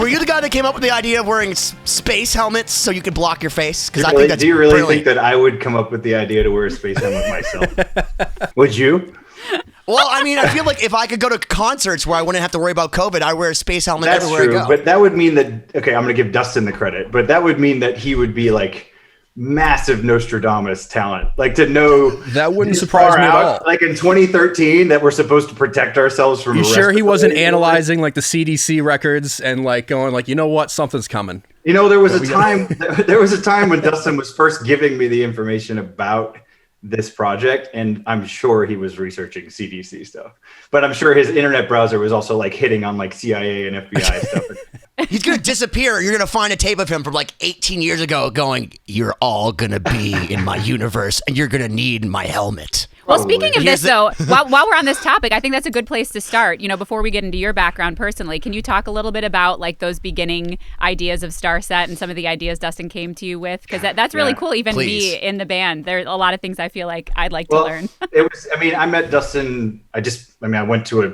were you the guy that came up with the idea of wearing space helmets so you could block your face? Because I think that's. Do you really think that I would come up with the idea to wear a space helmet myself? Would you? Well, I mean, I feel like if I could go to concerts where I wouldn't have to worry about COVID, I wear a space helmet everywhere I go. But that would mean that, okay, I'm going to give Dustin the credit, but that would mean that he would be like massive Nostradamus talent. Like to know that wouldn't surprise me at all. Like in 2013 that we're supposed to protect ourselves from. You sure he wasn't analyzing like the CDC records and like going like, you know what, something's coming. You know, there was a time when Dustin was first giving me the information about this project, and I'm sure he was researching CDC stuff, but I'm sure his internet browser was also like hitting on like CIA and FBI stuff. He's gonna disappear. You're gonna find a tape of him from like 18 years ago going, "You're all gonna be in my universe, and you're gonna need my helmet." Well, speaking of this, though, while we're on this topic, I think that's a good place to start. You know, before we get into your background personally, can you talk a little bit about like those beginning ideas of STARSET and some of the ideas Dustin came to you with? Because that's really cool. Even me in the band, there's a lot of things I feel like I'd like to learn. It was. I mean, I met Dustin. I went to a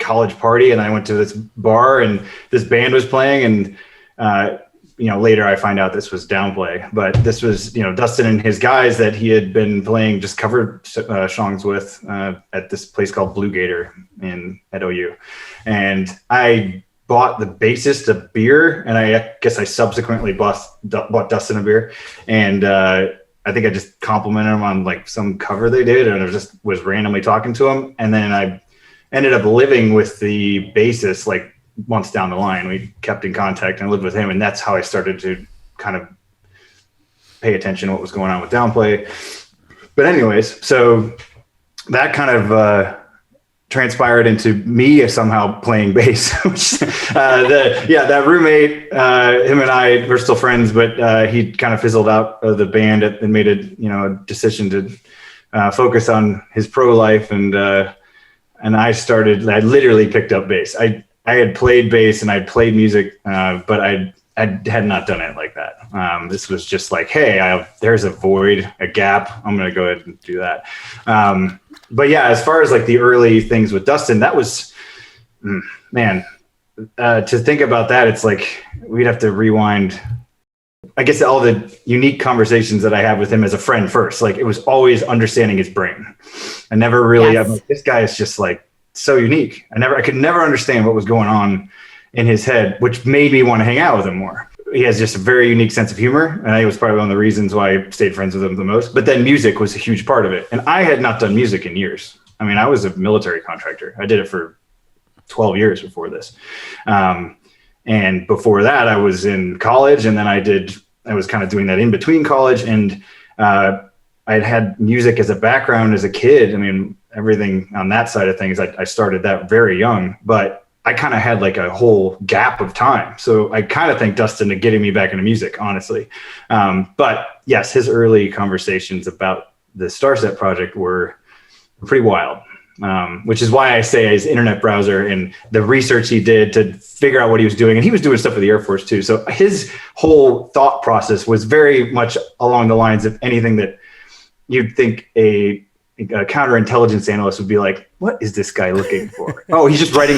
college party and I went to this bar and this band was playing and. Later I find out this was Downplay, but this was, Dustin and his guys that he had been playing just cover songs with at this place called Blue Gator at OU. And I bought the bassist a beer, and I guess I subsequently bought Dustin a beer. And I think I just complimented him on like some cover they did, and I was randomly talking to him. And then I ended up living with the bassist like months down the line. We kept in contact and I lived with him, and that's how I started to kind of pay attention to what was going on with Downplay. But anyways, so that kind of transpired into me somehow playing bass. That roommate, him and I were still friends, but he kind of fizzled out of the band and made a decision to focus on his pro life, and I literally picked up bass. I had played bass and I'd played music, but I had not done it like that. This was just like, hey, there's a void, a gap. I'm going to go ahead and do that. But yeah, as far as like the early things with Dustin, that was, to think about that, it's like we'd have to rewind, I guess, all the unique conversations that I had with him as a friend first. Like it was always understanding his brain. I never really, I'm like, this guy is just like, so unique. I could never understand what was going on in his head, which made me want to hang out with him more. He has just a very unique sense of humor, and I think it was probably one of the reasons why I stayed friends with him the most. But then music was a huge part of it, and I had not done music in years. I mean, I was a military contractor. I did it for 12 years before this, and before that, I was in college, and then I was kind of doing that in between college, and I'd had music as a background as a kid. I mean, everything on that side of things, I started that very young, but I kind of had like a whole gap of time. So I kind of thank Dustin to getting me back into music, honestly. But yes, his early conversations about the STARSET project were pretty wild, which is why I say his internet browser and the research he did to figure out what he was doing. And he was doing stuff with the Air Force too. So his whole thought process was very much along the lines of anything that you'd think a counterintelligence analyst would be like, what is this guy looking for? Oh, he's just writing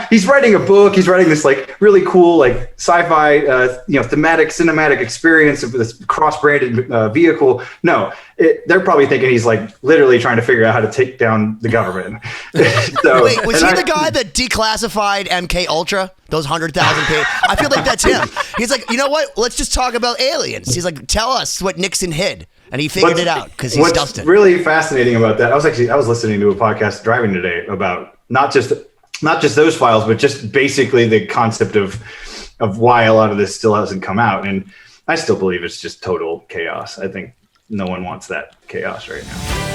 he's writing a book. He's writing this like really cool, like sci-fi, thematic, cinematic experience of this cross-branded vehicle. No, they're probably thinking he's like literally trying to figure out how to take down the government. So, wait, was he the guy that declassified MK Ultra? Those 100,000 pages? I feel like that's him. He's like, you know what? Let's just talk about aliens. He's like, tell us what Nixon hid. And he figured it out because he's Dustin. What's really fascinating about that, I was listening to a podcast driving today about not just those files, but just basically the concept of why a lot of this still hasn't come out. And I still believe it's just total chaos. I think no one wants that chaos right now.